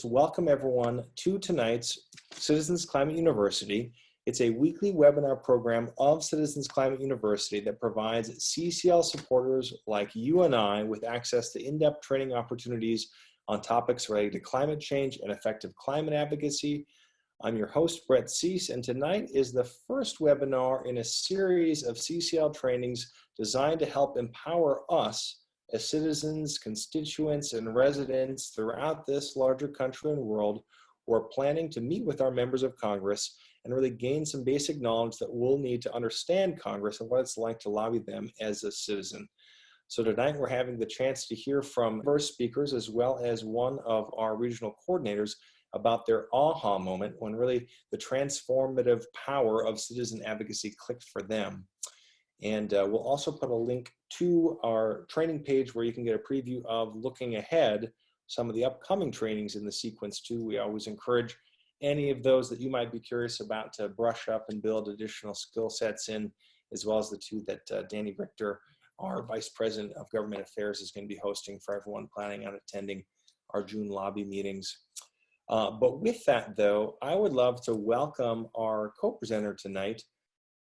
just welcome everyone to tonight's Citizens Climate University. It's a weekly webinar program of Citizens Climate University that provides CCL supporters like you and I with access to in-depth training opportunities on topics related to climate change and effective climate advocacy. I'm your host, Brett Cease, and tonight is the first webinar in a series of CCL trainings designed to help empower us as citizens, constituents, and residents throughout this larger country and world who are planning to meet with our members of Congress and really gain some basic knowledge that we'll need to understand Congress and what it's like to lobby them as a citizen. So tonight we're having the chance to hear from first speakers as well as one of our regional coordinators about their aha moment when really the transformative power of citizen advocacy clicked for them. And we'll also put a link to our training page where you can get a preview of looking ahead some of the upcoming trainings in the sequence too. We always encourage any of those that you might be curious about to brush up and build additional skill sets in, as well as the two that Danny Richter, our Vice President of Government Affairs, is going to be hosting for everyone planning on attending our June lobby meetings. But with that though, I would love to welcome our co-presenter tonight,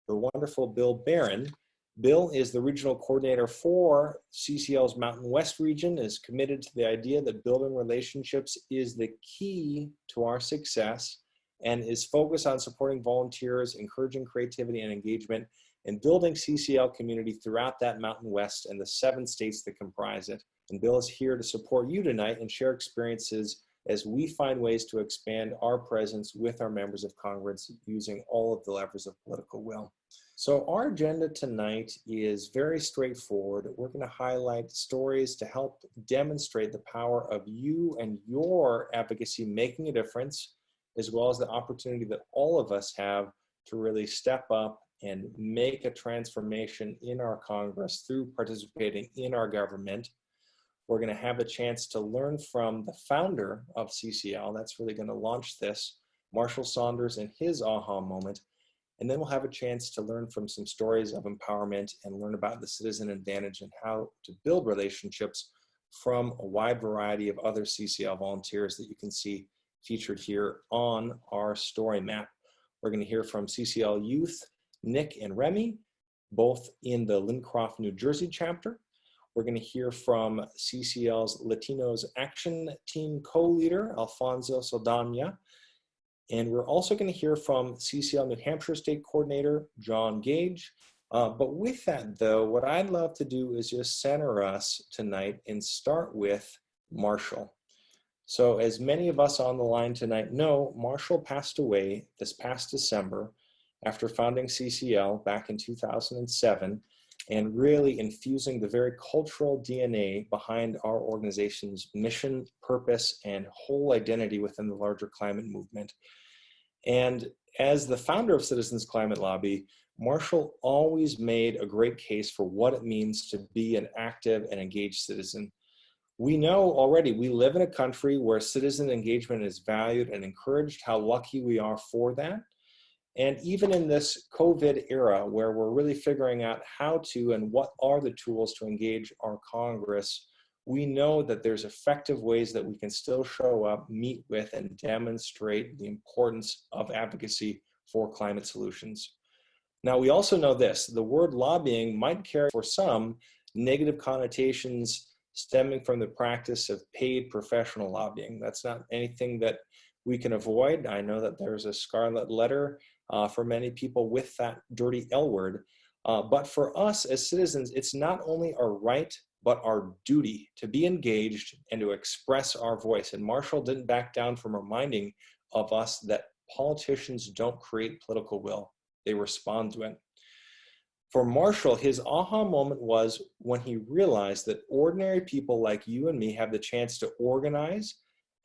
the wonderful Bill Barron. Bill is the regional coordinator for CCL's Mountain West region, is committed to the idea that building relationships is the key to our success, and is focused on supporting volunteers, encouraging creativity and engagement, and building CCL community throughout that Mountain West and the 7 states that comprise it. And Bill is here to support you tonight and share experiences as we find ways to expand our presence with our members of Congress using all of the levers of political will. So our agenda tonight is very straightforward. We're going to highlight stories to help demonstrate the power of you and your advocacy making a difference, as well as the opportunity that all of us have to really step up and make a transformation in our Congress through participating in our government. We're going to have a chance to learn from the founder of CCL. That's really going to launch this, Marshall Saunders, and his aha moment. And then we'll have a chance to learn from some stories of empowerment and learn about the citizen advantage and how to build relationships from a wide variety of other CCL volunteers that you can see featured here on our story map. We're going to hear from CCL Youth, Nick and Remi, both in the Lincroft, New Jersey chapter. We're going to hear from CCL's Latinos Action Team co-leader, Alfonso Saldaña. And we're also going to hear from CCL New Hampshire State Coordinator, John Gage. But with that, though, what I'd love to do is just center us tonight and start with Marshall. So as many of us on the line tonight know, Marshall passed away this past December after founding CCL back in 2007 and really infusing the very cultural DNA behind our organization's mission, purpose, and whole identity within the larger climate movement. And as the founder of Citizens Climate Lobby, Marshall always made a great case for what it means to be an active and engaged citizen. We know already we live in a country where citizen engagement is valued and encouraged, how lucky we are for that. And even in this COVID era where we're really figuring out how to and what are the tools to engage our Congress, we know that there's effective ways that we can still show up, meet with, and demonstrate the importance of advocacy for climate solutions. Now, we also know this, the word lobbying might carry for some negative connotations stemming from the practice of paid professional lobbying. That's not anything that we can avoid. I know that there's a scarlet letter for many people with that dirty L word. But for us as citizens, it's not only our right, but our duty to be engaged and to express our voice. And Marshall didn't back down from reminding of us that politicians don't create political will, they respond to it. For Marshall, his aha moment was when he realized that ordinary people like you and me have the chance to organize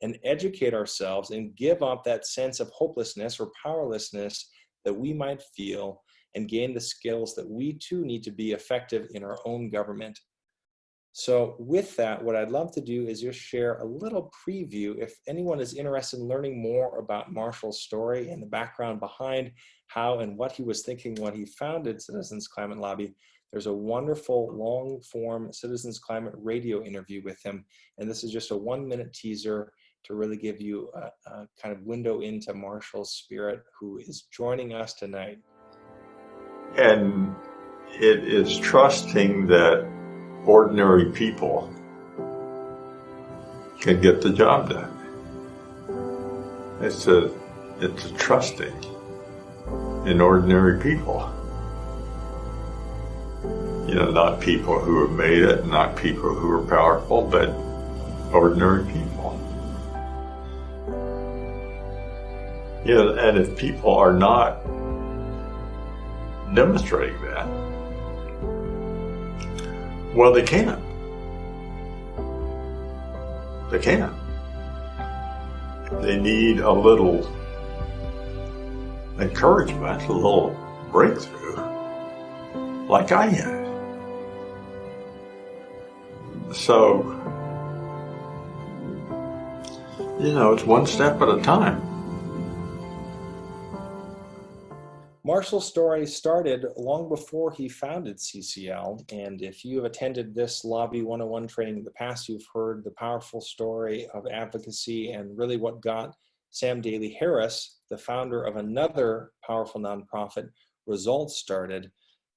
and educate ourselves and give up that sense of hopelessness or powerlessness that we might feel and gain the skills that we too need to be effective in our own government. So with that, what I'd love to do is just share a little preview if anyone is interested in learning more about Marshall's story and the background behind how and what he was thinking when he founded Citizens Climate Lobby. There's a wonderful long-form Citizens Climate radio interview with him, and this is just a 1-minute teaser. to really give you a kind of window into Marshall's spirit, who is joining us tonight. And it is trusting that ordinary people can get the job done. It's a trusting in ordinary people. You know, not people who have made it, not people who are powerful, but ordinary people. You know, and if people are not demonstrating that, well, they can't. They can't. They need a little encouragement, a little breakthrough, like I had. So, you know, it's one step at a time. Marshall's story started long before he founded CCL, and if you have attended this Lobby 101 training in the past, you've heard the powerful story of advocacy and really what got Sam Daly Harris, the founder of another powerful nonprofit, Results, started,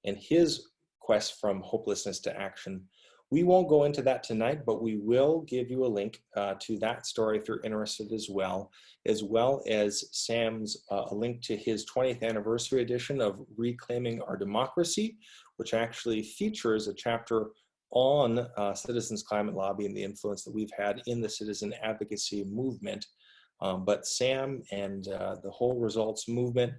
and his quest from hopelessness to action. We won't go into that tonight, but we will give you a link to that story if you're interested as well as Sam's a link to his 20th anniversary edition of Reclaiming Our Democracy, which actually features a chapter on Citizens Climate Lobby and the influence that we've had in the citizen advocacy movement. But Sam and the whole Results movement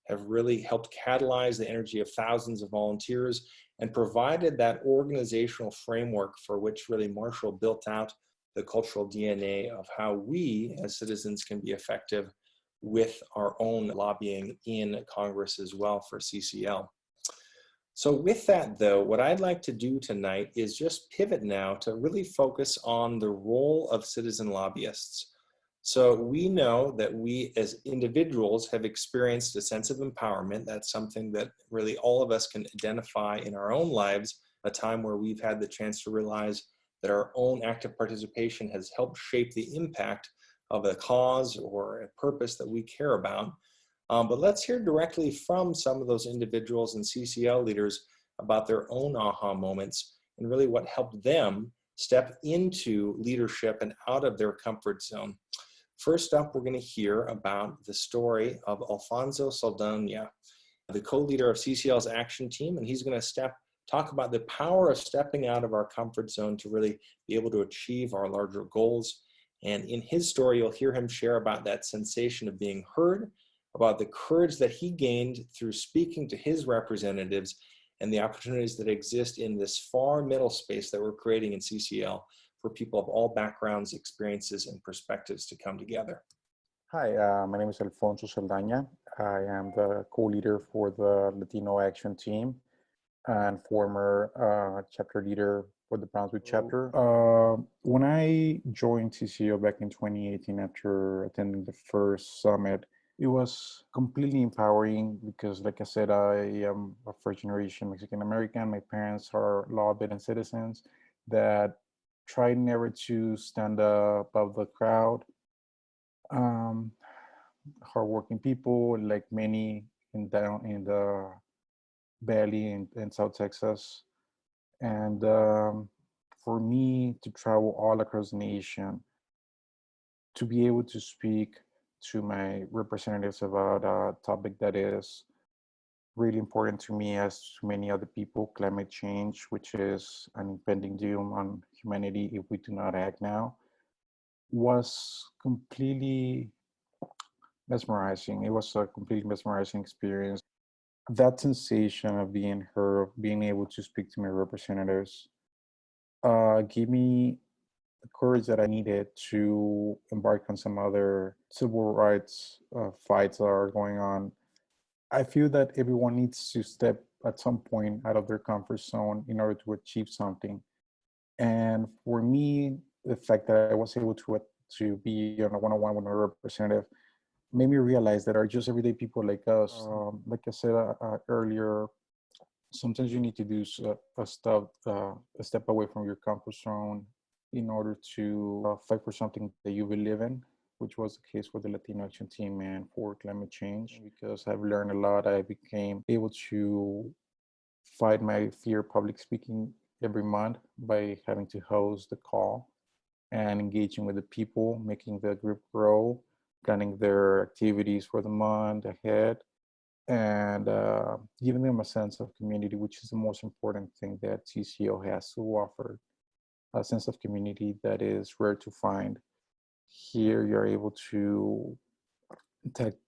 have really helped catalyze the energy of thousands of volunteers and provided that organizational framework for which really Marshall built out the cultural DNA of how we as citizens can be effective with our own lobbying in Congress as well for CCL. So with that though, what I'd like to do tonight is just pivot now to really focus on the role of citizen lobbyists. So we know that we as individuals have experienced a sense of empowerment. That's something that really all of us can identify in our own lives, a time where we've had the chance to realize that our own active participation has helped shape the impact of a cause or a purpose that we care about. But let's hear directly from some of those individuals and CCL leaders about their own aha moments and really what helped them step into leadership and out of their comfort zone. First up, we're going to hear about the story of Alfonso Saldaña, the co-leader of CCL's action team, and he's going to talk about the power of stepping out of our comfort zone to really be able to achieve our larger goals. And in his story, you'll hear him share about that sensation of being heard, about the courage that he gained through speaking to his representatives, and the opportunities that exist in this far middle space that we're creating in CCL for people of all backgrounds, experiences, and perspectives to come together. Hi, my name is Alfonso Saldaña. I am the co-leader for the Latino Action Team and former chapter leader for the Brunswick chapter. When I joined CCO back in 2018 after attending the first summit, it was completely empowering because, like I said, I am a first generation Mexican American. My parents are law-abiding citizens that try never to stand above the crowd. Hardworking people, like many in the Valley in South Texas. And for me to travel all across the nation, to be able to speak to my representatives about a topic that is really important to me as to many other people, climate change, which is an impending doom on humanity if we do not act now, was completely mesmerizing. It was a completely mesmerizing experience. That sensation of being heard, being able to speak to my representatives, gave me the courage that I needed to embark on some other civil rights fights that are going on. I feel that everyone needs to step at some point out of their comfort zone in order to achieve something. And for me, the fact that I was able to be on a one-on-one with a representative made me realize that are just everyday people like us. Like I said earlier, sometimes you need to do a step away from your comfort zone in order to fight for something that you believe in, which was the case with the Latino Action Team and for climate change. Because I've learned a lot, I became able to fight my fear of public speaking every month by having to host the call and engaging with the people, making the group grow, planning their activities for the month ahead, and giving them a sense of community, which is the most important thing that CCO has to offer, a sense of community that is rare to find. Here, you're able to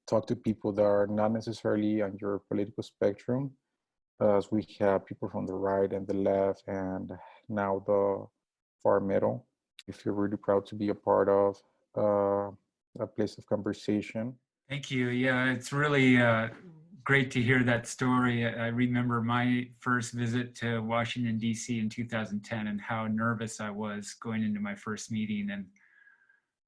talk to people that are not necessarily on your political spectrum, as we have people from the right and the left, and now the far middle. If you're really proud to be a part of a place of conversation. Thank you. Yeah, it's really great to hear that story. I remember my first visit to Washington, D.C. in 2010 and how nervous I was going into my first meeting, and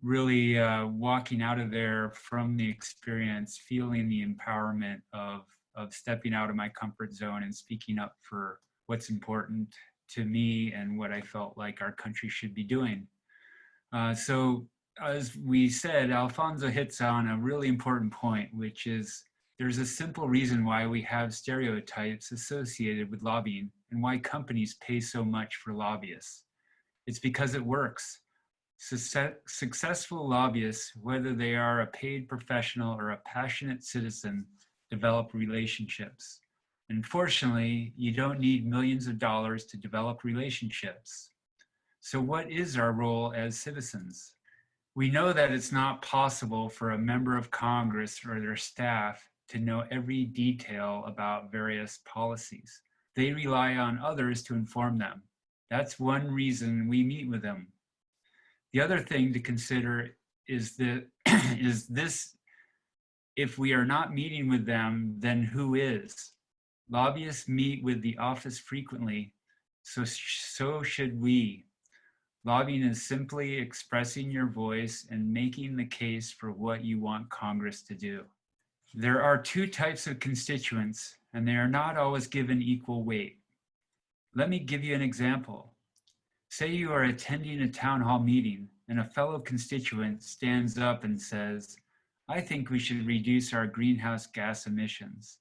really walking out of there from the experience, feeling the empowerment of stepping out of my comfort zone and speaking up for what's important to me and what I felt like our country should be doing. So as we said, Alfonso hits on a really important point, which is there's a simple reason why we have stereotypes associated with lobbying and why companies pay so much for lobbyists. It's because it works. Successful lobbyists, whether they are a paid professional or a passionate citizen, develop relationships. Unfortunately, you don't need millions of dollars to develop relationships. So what is our role as citizens? We know that it's not possible for a member of Congress or their staff to know every detail about various policies. They rely on others to inform them. That's one reason we meet with them. The other thing to consider is this: if we are not meeting with them, then who is? Lobbyists meet with the office frequently, so should we. Lobbying is simply expressing your voice and making the case for what you want Congress to do. There are two types of constituents, and they are not always given equal weight. Let me give you an example. Say you are attending a town hall meeting and a fellow constituent stands up and says, "I think we should reduce our greenhouse gas emissions."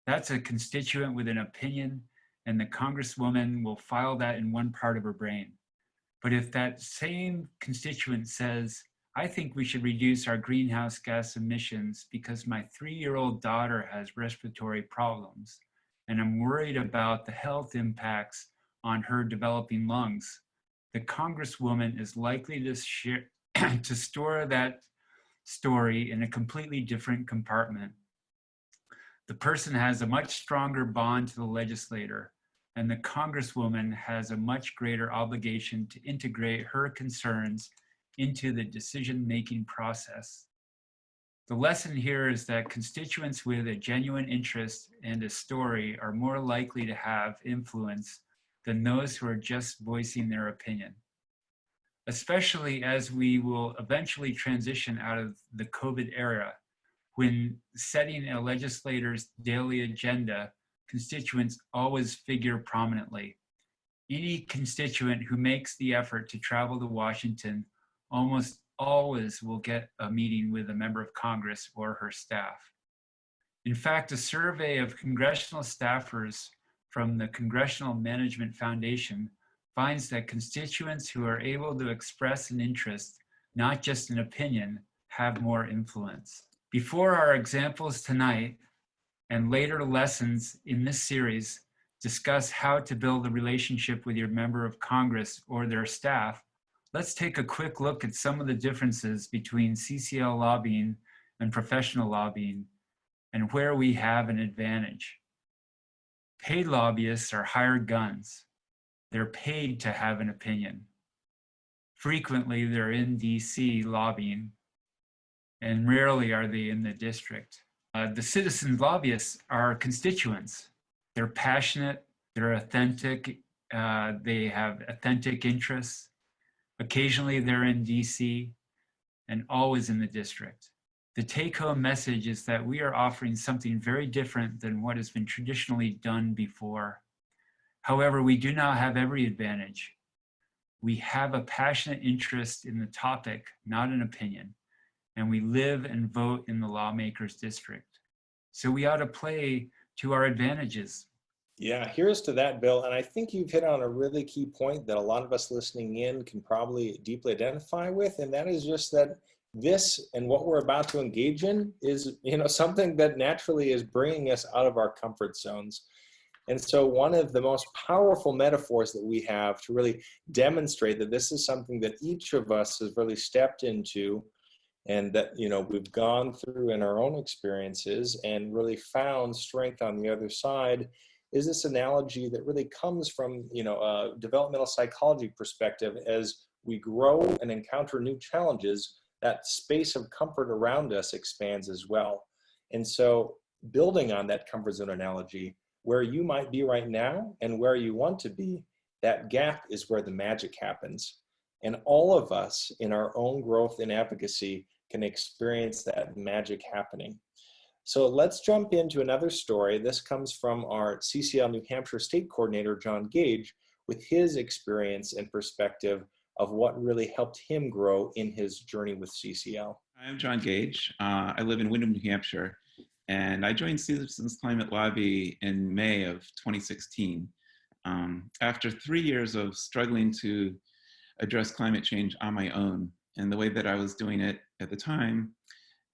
That's a constituent with an opinion, and the congresswoman will file that in one part of her brain. But if that same constituent says, "I think we should reduce our greenhouse gas emissions because my 3-year-old daughter has respiratory problems, and I'm worried about the health impacts on her developing lungs," the congresswoman is likely to store that story in a completely different compartment. The person has a much stronger bond to the legislator, and the congresswoman has a much greater obligation to integrate her concerns into the decision-making process. The lesson here is that constituents with a genuine interest and a story are more likely to have influence than those who are just voicing their opinion. Especially as we will eventually transition out of the COVID era, when setting a legislator's daily agenda, constituents always figure prominently. Any constituent who makes the effort to travel to Washington almost always will get a meeting with a member of Congress or her staff. In fact, a survey of congressional staffers from the Congressional Management Foundation finds that constituents who are able to express an interest, not just an opinion, have more influence. Before our examples tonight and later lessons in this series discuss how to build a relationship with your member of Congress or their staff, let's take a quick look at some of the differences between CCL lobbying and professional lobbying and where we have an advantage. Paid lobbyists are hired guns. They're paid to have an opinion. Frequently, they're in DC lobbying, and rarely are they in the district. The citizen lobbyists are constituents. They're passionate, they're authentic, they have authentic interests. Occasionally they're in DC and always in the district. The take-home message is that we are offering something very different than what has been traditionally done before. However, we do not have every advantage. We have a passionate interest in the topic, not an opinion, and we live and vote in the lawmaker's district. So we ought to play to our advantages. Yeah, here's to that, Bill. And I think you've hit on a really key point that a lot of us listening in can probably deeply identify with, and that is just that this and what we're about to engage in is, something that naturally is bringing us out of our comfort zones. And so one of the most powerful metaphors that we have to really demonstrate that this is something that each of us has really stepped into, and that we've gone through in our own experiences and really found strength on the other side, is this analogy that really comes from a developmental psychology perspective. As we grow and encounter new challenges, that space of comfort around us expands as well. And so building on that comfort zone analogy, where you might be right now and where you want to be, that gap is where the magic happens. And all of us in our own growth and advocacy can experience that magic happening. So let's jump into another story. This comes from our CCL New Hampshire State Coordinator, John Gage, with his experience and perspective of what really helped him grow in his journey with CCL. I'm John Gage. I live in Windham, New Hampshire, and I joined Citizens Climate Lobby in May of 2016. After 3 years of struggling to address climate change on my own, and the way that I was doing it at the time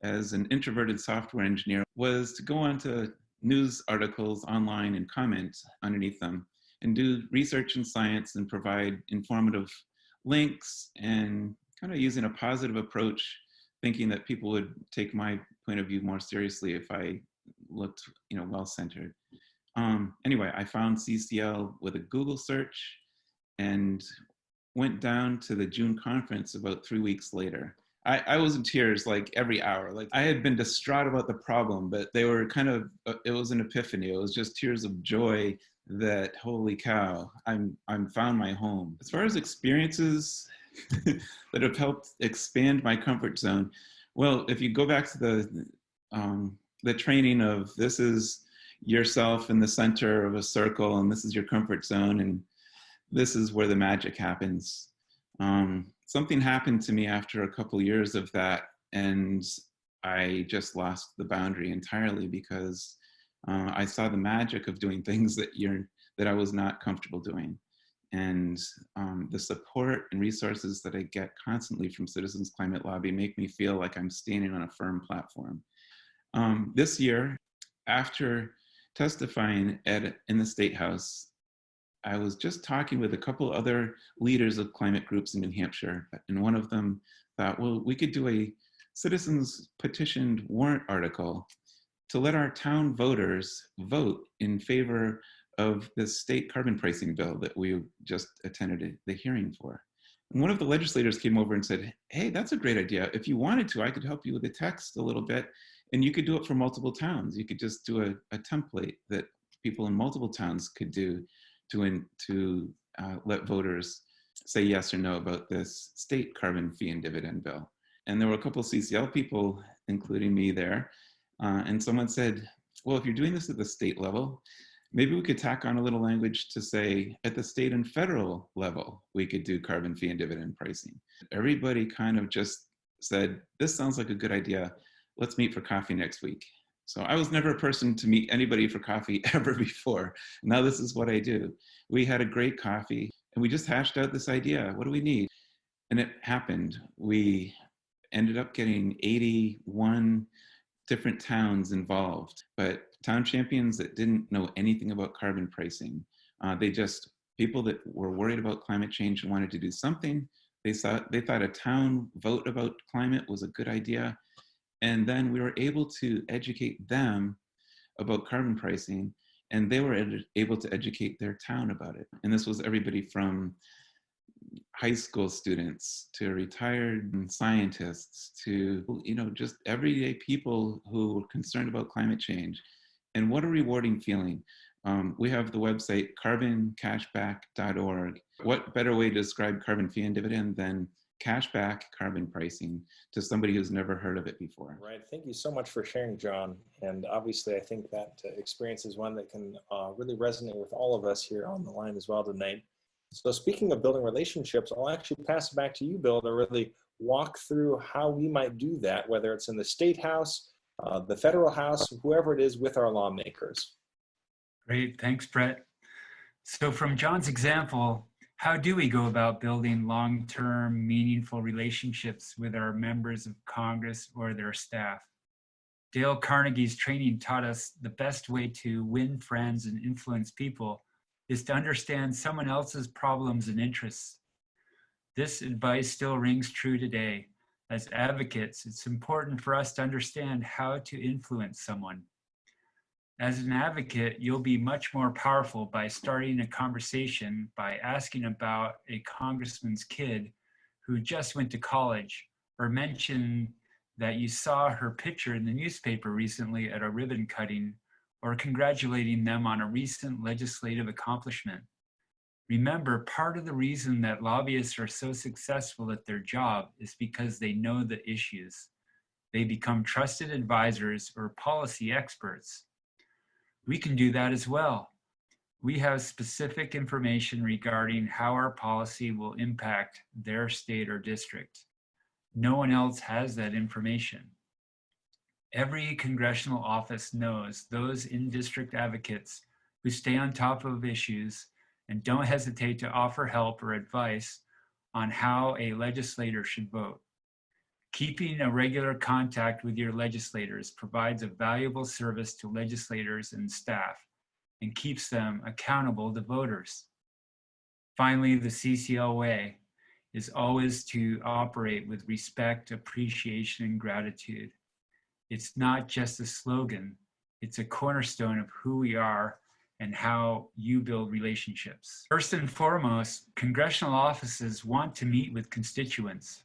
as an introverted software engineer was to go onto news articles online and comment underneath them and do research and science and provide informative links, and kind of using a positive approach, thinking that people would take my point of view more seriously if I looked, well-centered. Anyway, I found CCL with a Google search and went down to the June conference about 3 weeks later. I was in tears like every hour. Like, I had been distraught about the problem, but they were it was an epiphany. It was just tears of joy that, holy cow, I'm found my home. As far as experiences that have helped expand my comfort zone, well, if you go back to the training of, this is yourself in the center of a circle, and this is your comfort zone, and this is where the magic happens. Something happened to me after a couple years of that, and I just lost the boundary entirely, because I saw the magic of doing things that I was not comfortable doing. And the support and resources that I get constantly from Citizens Climate Lobby make me feel like I'm standing on a firm platform. This year, after testifying in the State House, I was just talking with a couple other leaders of climate groups in New Hampshire, and one of them thought, well, we could do a citizens petitioned warrant article to let our town voters vote in favor of this state carbon pricing bill that we just attended the hearing for. And one of the legislators came over and said, hey, that's a great idea. If you wanted to, I could help you with the text a little bit, and you could do it for multiple towns. You could just do a template that people in multiple towns could do to let voters say yes or no about this state carbon fee and dividend bill. And there were a couple of CCL people, including me, there. And someone said, well, if you're doing this at the state level, maybe we could tack on a little language to say at the state and federal level, we could do carbon fee and dividend pricing. Everybody kind of just said, this sounds like a good idea. Let's meet for coffee next week. So I was never a person to meet anybody for coffee ever before. Now this is what I do. We had a great coffee and we just hashed out this idea. What do we need? And it happened. We ended up getting 81 different towns involved, but town champions that didn't know anything about carbon pricing. People that were worried about climate change and wanted to do something. They thought a town vote about climate was a good idea. And then we were able to educate them about carbon pricing, and they were able to educate their town about it. And this was everybody from high school students to retired scientists to, just everyday people who were concerned about climate change. And what a rewarding feeling. We have the website carboncashback.org. What better way to describe carbon fee and dividend than cashback carbon pricing to somebody who's never heard of it before? Right. Thank you so much for sharing, John. And obviously, I think that experience is one that can really resonate with all of us here on the line as well tonight. So speaking of building relationships, I'll actually pass it back to you, Bill, to really walk through how we might do that, whether it's in the state house, the federal house, whoever it is with our lawmakers. Great, thanks, Brett. So from John's example, how do we go about building long-term, meaningful relationships with our members of Congress or their staff? Dale Carnegie's training taught us the best way to win friends and influence people is to understand someone else's problems and interests. This advice still rings true today. As advocates, it's important for us to understand how to influence someone. As an advocate, you'll be much more powerful by starting a conversation by asking about a congressman's kid who just went to college, or mention that you saw her picture in the newspaper recently at a ribbon cutting, or congratulating them on a recent legislative accomplishment. Remember, part of the reason that lobbyists are so successful at their job is because they know the issues. They become trusted advisors or policy experts. We can do that as well. We have specific information regarding how our policy will impact their state or district. No one else has that information. Every congressional office knows those in-district advocates who stay on top of issues and don't hesitate to offer help or advice on how a legislator should vote. Keeping a regular contact with your legislators provides a valuable service to legislators and staff and keeps them accountable to voters. Finally, the CCL way is always to operate with respect, appreciation, and gratitude. It's not just a slogan, it's a cornerstone of who we are and how you build relationships. First and foremost, congressional offices want to meet with constituents.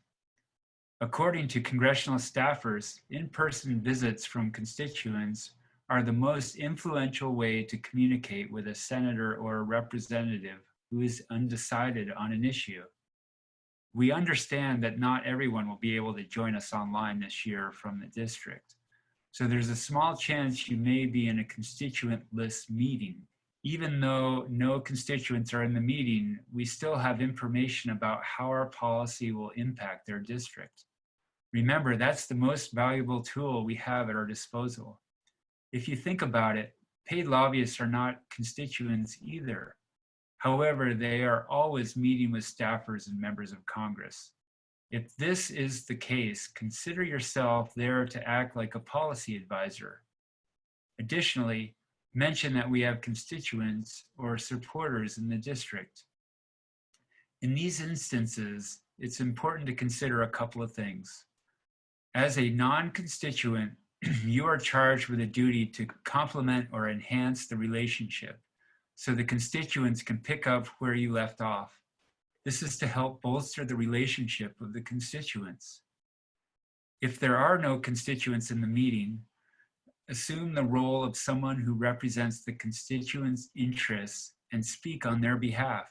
According to congressional staffers, in-person visits from constituents are the most influential way to communicate with a senator or a representative who is undecided on an issue. We understand that not everyone will be able to join us online this year from the district. So there's a small chance you may be in a constituent list meeting. Even though no constituents are in the meeting, we still have information about how our policy will impact their district. Remember, that's the most valuable tool we have at our disposal. If you think about it, paid lobbyists are not constituents either. However, they are always meeting with staffers and members of Congress. If this is the case, consider yourself there to act like a policy advisor. Additionally, mention that we have constituents or supporters in the district. In these instances, it's important to consider a couple of things. As a non-constituent, you are charged with a duty to complement or enhance the relationship so the constituents can pick up where you left off. This is to help bolster the relationship of the constituents. If there are no constituents in the meeting, assume the role of someone who represents the constituents' interests and speak on their behalf.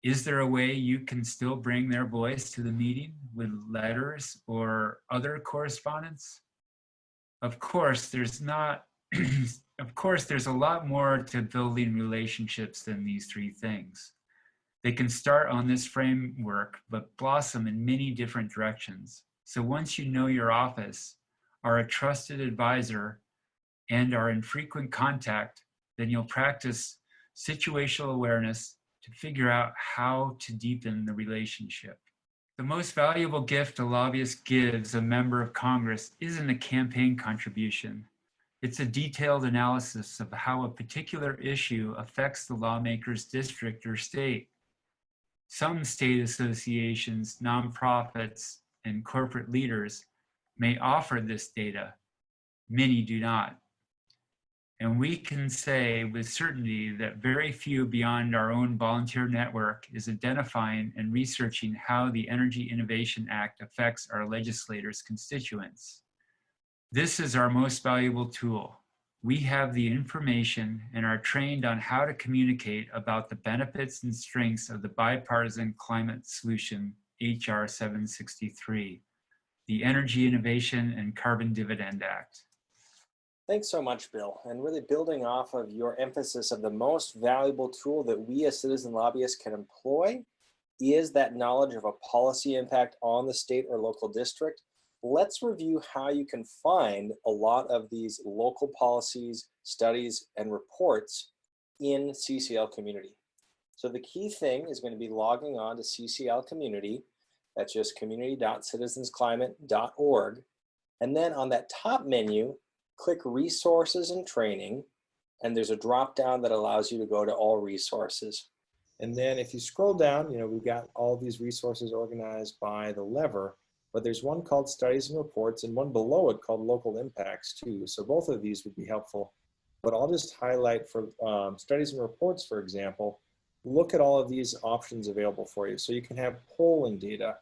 Is there a way you can still bring their voice to the meeting with letters or other correspondence? Of course, there's a lot more to building relationships than these three things. They can start on this framework, but blossom in many different directions. So once you know your office, are a trusted advisor, and are in frequent contact, then you'll practice situational awareness to figure out how to deepen the relationship. The most valuable gift a lobbyist gives a member of Congress isn't a campaign contribution. It's a detailed analysis of how a particular issue affects the lawmaker's district or state. Some state associations, nonprofits, and corporate leaders may offer this data. Many do not. And we can say with certainty that very few beyond our own volunteer network is identifying and researching how the Energy Innovation Act affects our legislators' constituents. This is our most valuable tool. We have the information and are trained on how to communicate about the benefits and strengths of the bipartisan climate solution, HR 763, the Energy Innovation and Carbon Dividend Act. Thanks so much, Bill. And really building off of your emphasis of the most valuable tool that we as citizen lobbyists can employ is that knowledge of a policy impact on the state or local district. Let's review how you can find a lot of these local policies, studies, and reports in CCL Community. So the key thing is going to be logging on to CCL Community. That's just community.citizensclimate.org. And then on that top menu, click Resources and Training, and there's a drop down that allows you to go to all resources. And then if you scroll down, we've got all these resources organized by the lever, but there's one called Studies and Reports and one below it called Local Impacts too. So both of these would be helpful, but I'll just highlight for Studies and Reports, for example, look at all of these options available for you. So you can have polling data.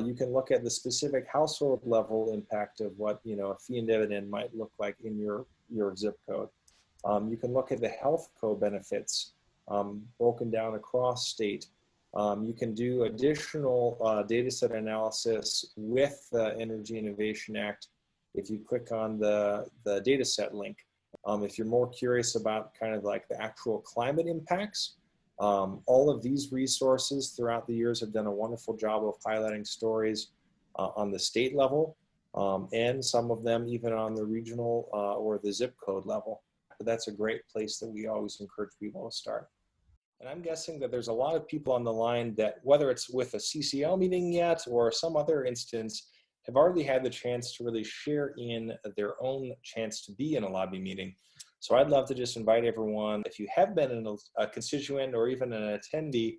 You can look at the specific household level impact of what a fee and dividend might look like in your zip code. You can look at the health co-benefits broken down across state. You can do additional data set analysis with the Energy Innovation Act if you click on the data set link. If you're more curious about kind of like the actual climate impacts, all of these resources throughout the years have done a wonderful job of highlighting stories on the state level, and some of them even on the regional or the zip code level. But that's a great place that we always encourage people to start. And I'm guessing that there's a lot of people on the line that, whether it's with a CCL meeting yet or some other instance, have already had the chance to really share in their own chance to be in a lobby meeting. So I'd love to just invite everyone, if you have been in a constituent or even an attendee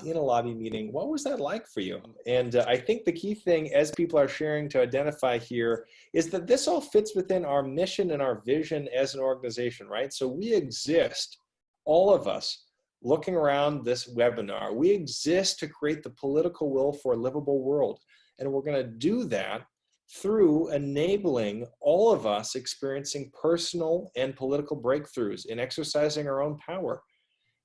in a lobby meeting, what was that like for you? And I think the key thing as people are sharing to identify here is that this all fits within our mission and our vision as an organization, right? So we exist, all of us, looking around this webinar. We exist to create the political will for a livable world. And we're going to do that through enabling all of us experiencing personal and political breakthroughs in exercising our own power.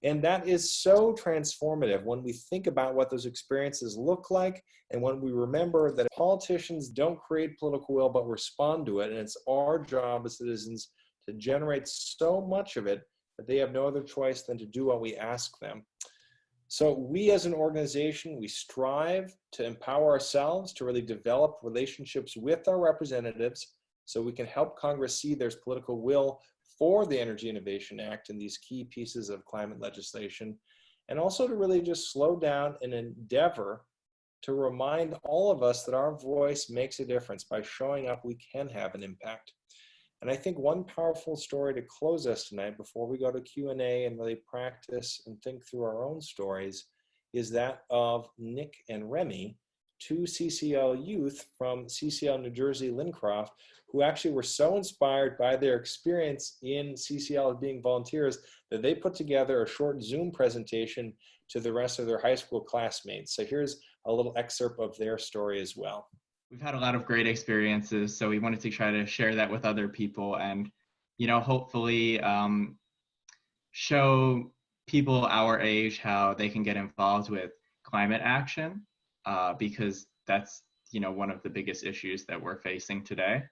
And that is so transformative when we think about what those experiences look like, and when we remember that politicians don't create political will but respond to it, and it's our job as citizens to generate so much of it that they have no other choice than to do what we ask them. So we as an organization, we strive to empower ourselves to really develop relationships with our representatives so we can help Congress see there's political will for the Energy Innovation Act and these key pieces of climate legislation, and also to really just slow down and endeavor to remind all of us that our voice makes a difference. By showing up, we can have an impact. And I think one powerful story to close us tonight before we go to Q&A and really practice and think through our own stories is that of Nick and Remi, two CCL youth from CCL New Jersey, Lincroft, who actually were so inspired by their experience in CCL as being volunteers that they put together a short Zoom presentation to the rest of their high school classmates. So here's a little excerpt of their story as well. We've had a lot of great experiences, so we wanted to try to share that with other people and, hopefully show people our age how they can get involved with climate action, because that's, one of the biggest issues that we're facing today.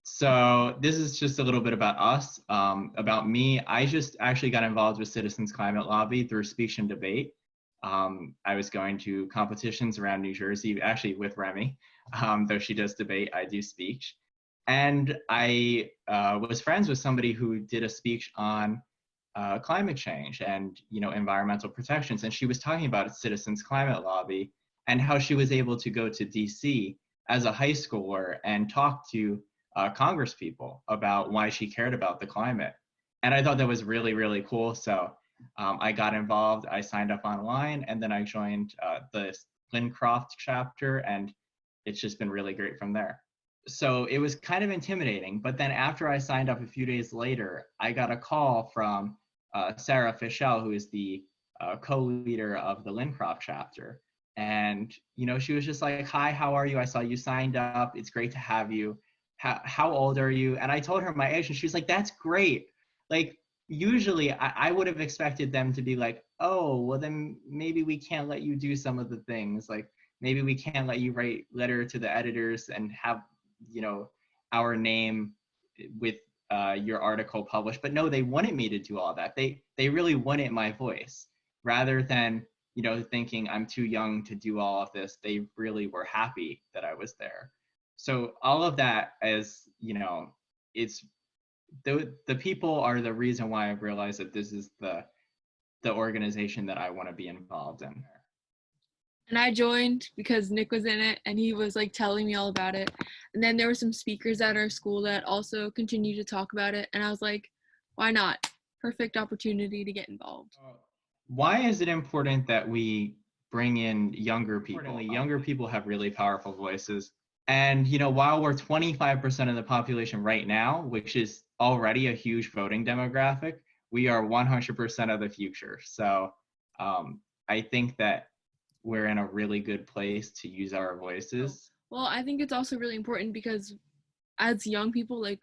So this is just a little bit about us. About me, I just actually got involved with Citizens Climate Lobby through speech and debate. I was going to competitions around New Jersey, actually with Remi. Though she does debate, I do speech. And I was friends with somebody who did a speech on climate change and environmental protections. And she was talking about Citizens Climate Lobby and how she was able to go to DC as a high schooler and talk to Congress people about why she cared about the climate. And I thought that was really, really cool. So I got involved, I signed up online, and then I joined the Lincroft chapter, and it's just been really great from there. So it was kind of intimidating, but then after I signed up a few days later, I got a call from Sarah Fischel, who is the co-leader of the Lincroft chapter. And, she was just like, "Hi, how are you? I saw you signed up. It's great to have you. How old are you?" And I told her my age, and she was like, "That's great." Like, usually I would have expected them to be like, "Oh, well then maybe we can't let you do some of the things. Like, maybe we can't let you write letter to the editors and have, our name with your article published. But no, they wanted me to do all that. They really wanted my voice, rather than, you know, thinking I'm too young to do all of this. They really were happy that I was there. So all of that is, you know, it's the people are the reason why I've realized that this is the organization that I want to be involved in. And I joined because Nick was in it and he was like telling me all about it. And then there were some speakers at our school that also continued to talk about it. And I was like, why not? Perfect opportunity to get involved. Why is it important that we bring in younger people? Younger people have really powerful voices. And, you know, while we're 25% of the population right now, which is already a huge voting demographic, we are 100% of the future. So I think that we're in a really good place to use our voices. Well, I think it's also really important because as young people, like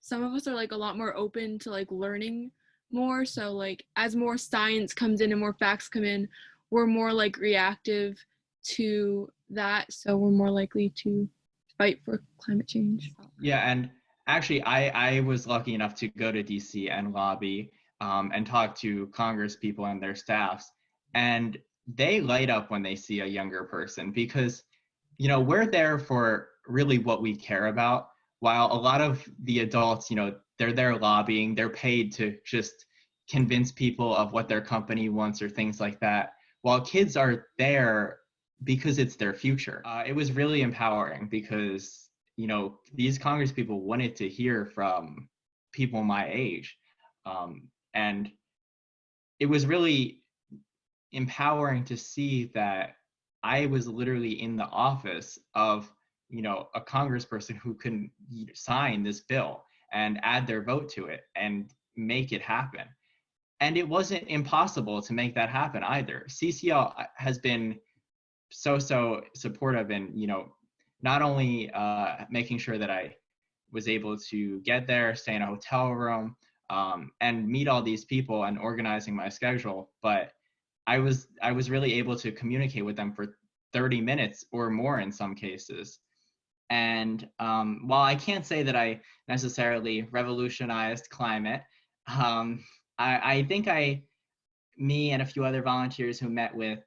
some of us are like a lot more open to like learning more. So like as more science comes in and more facts come in, we're more like reactive to that. So we're more likely to fight for climate change. Yeah, and actually I was lucky enough to go to DC and lobby and talk to Congress people and their staffs. And they light up when they see a younger person because, you know, we're there for really what we care about, while a lot of the adults, you know, they're there lobbying, they're paid to just convince people of what their company wants or things like that, while kids are there because it's their future. It was really empowering because, you know, these Congress people wanted to hear from people my age. And it was really empowering to see that I was literally in the office of, you know, a congressperson who can sign this bill and add their vote to it and make it happen. And it wasn't impossible to make that happen either. CCL has been so supportive in, you know, not only making sure that I was able to get there, stay in a hotel room, and meet all these people and organizing my schedule, but I was really able to communicate with them for 30 minutes or more in some cases. And while I can't say that I necessarily revolutionized climate, I think me and a few other volunteers who met with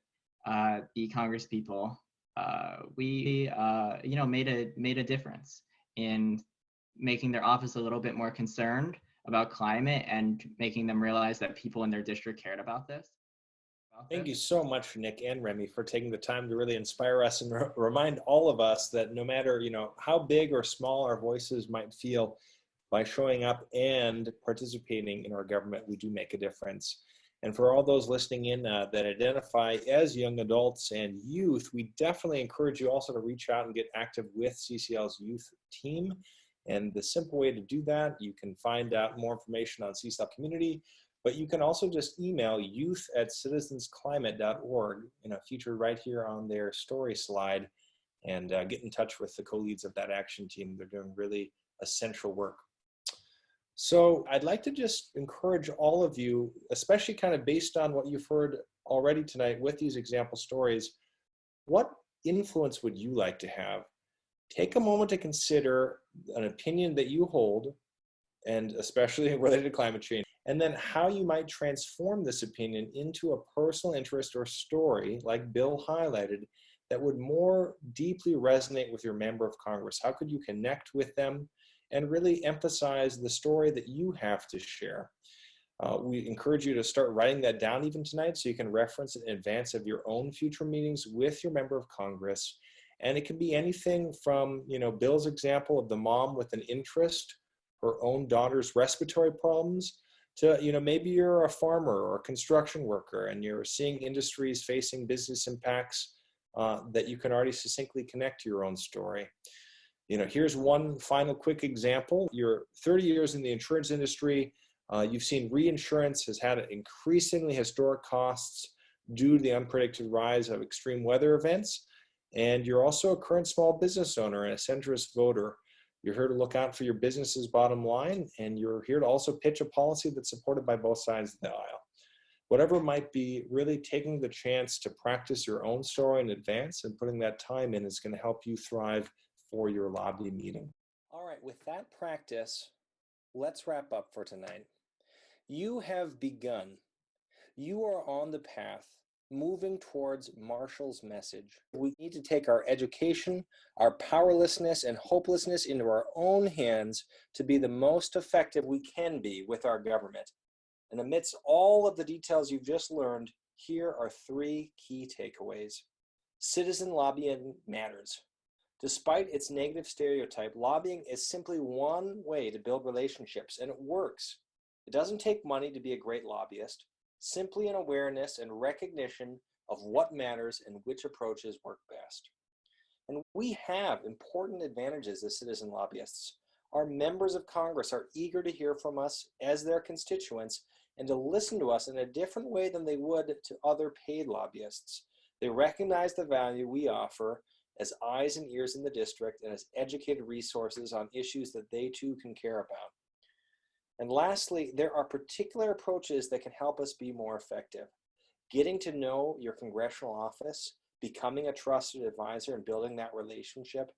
the Congress people, we you know, made a difference in making their office a little bit more concerned about climate and making them realize that people in their district cared about this. Thank you so much, Nick and Remi, for taking the time to really inspire us and remind all of us that no matter, you know, how big or small our voices might feel, by showing up and participating in our government, we do make a difference. And for all those listening in that identify as young adults and youth, we definitely encourage you also to reach out and get active with CCL's youth team. And the simple way to do that, you can find out more information on CCL Community, but you can also just email youth@citizensclimate.org, you know, featured right here on their story slide, and get in touch with the co-leads of that action team. They're doing really essential work. So I'd like to just encourage all of you, especially kind of based on what you've heard already tonight with these example stories, what influence would you like to have? Take a moment to consider an opinion that you hold, and especially related to climate change, and then how you might transform this opinion into a personal interest or story, like Bill highlighted, that would more deeply resonate with your member of Congress. How could you connect with them and really emphasize the story that you have to share? We encourage you to start writing that down even tonight so you can reference it in advance of your own future meetings with your member of Congress. And it can be anything from, you know, Bill's example of the mom with an interest, her own daughter's respiratory problems, to, you know, maybe you're a farmer or a construction worker and you're seeing industries facing business impacts that you can already succinctly connect to your own story. You know, here's one final quick example. You're 30 years in the insurance industry. You've seen reinsurance has had increasingly historic costs due to the unpredicted rise of extreme weather events. And you're also a current small business owner and a centrist voter. You're here to look out for your business's bottom line, and you're here to also pitch a policy that's supported by both sides of the aisle. Whatever it might be, really taking the chance to practice your own story in advance and putting that time in is going to help you thrive for your lobby meeting. All right, with that practice, let's wrap up for tonight. You have begun. You are on the path, moving towards Marshall's message. We need to take our education, our powerlessness, and hopelessness into our own hands to be the most effective we can be with our government. And amidst all of the details you've just learned, here are 3 key takeaways. Citizen lobbying matters. Despite its negative stereotype, lobbying is simply one way to build relationships, and it works. It doesn't take money to be a great lobbyist, simply an awareness and recognition of what matters and which approaches work best. And we have important advantages as citizen lobbyists. Our members of Congress are eager to hear from us as their constituents and to listen to us in a different way than they would to other paid lobbyists. They recognize the value we offer as eyes and ears in the district and as educated resources on issues that they too can care about. And lastly, there are particular approaches that can help us be more effective. Getting to know your congressional office, becoming a trusted advisor and building that relationship,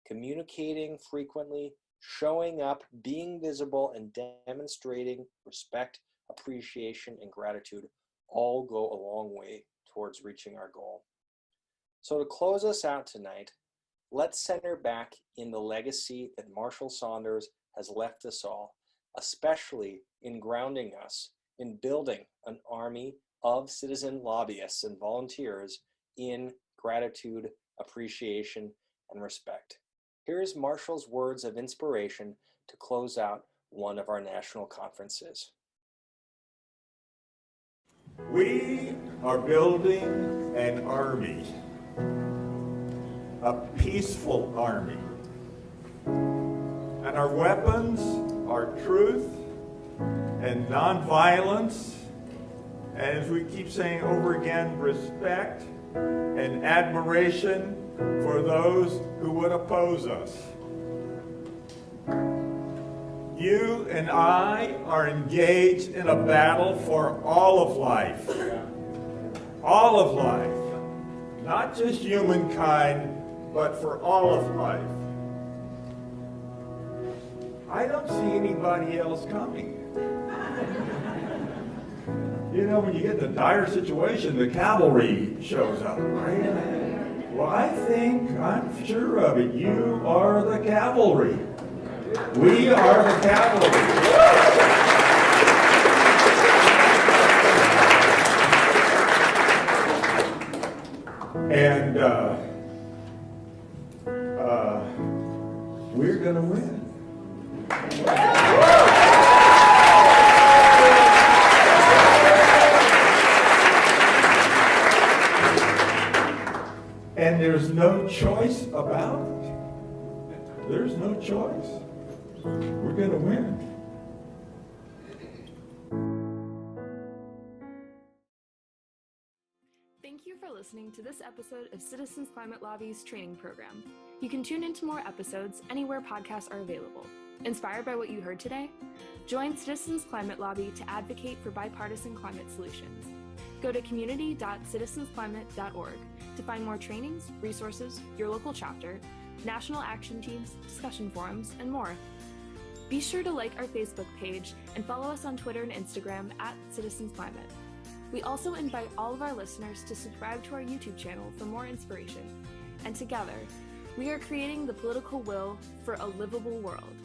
communicating frequently, showing up, being visible, and demonstrating respect, appreciation, and gratitude all go a long way towards reaching our goal. So to close us out tonight, let's center back in the legacy that Marshall Saunders has left us all, especially in grounding us in building an army of citizen lobbyists and volunteers in gratitude, appreciation, and respect. Here's Marshall's words of inspiration to close out one of our national conferences. We are building an army, a peaceful army. And our weapons are truth and nonviolence, and as we keep saying over again, respect and admiration for those who would oppose us. You and I are engaged in a battle for all of life. All of life. Not just humankind, but for all of life. I don't see anybody else coming. You know, when you get in a dire situation, the cavalry shows up, right? Well, I'm sure of it. You are the cavalry. We are the cavalry. And we're going to win. And there's no choice about it. There's no choice. We're going to win. Thank you for listening to this episode of Citizens Climate Lobby's training program. You can tune into more episodes anywhere podcasts are available. Inspired by what you heard today? Join Citizens Climate Lobby to advocate for bipartisan climate solutions. Go to community.citizensclimate.org to find more trainings, resources, your local chapter, national action teams, discussion forums, and more. Be sure to like our Facebook page and follow us on Twitter and Instagram @CitizensClimate. We also invite all of our listeners to subscribe to our YouTube channel for more inspiration. And together, we are creating the political will for a livable world.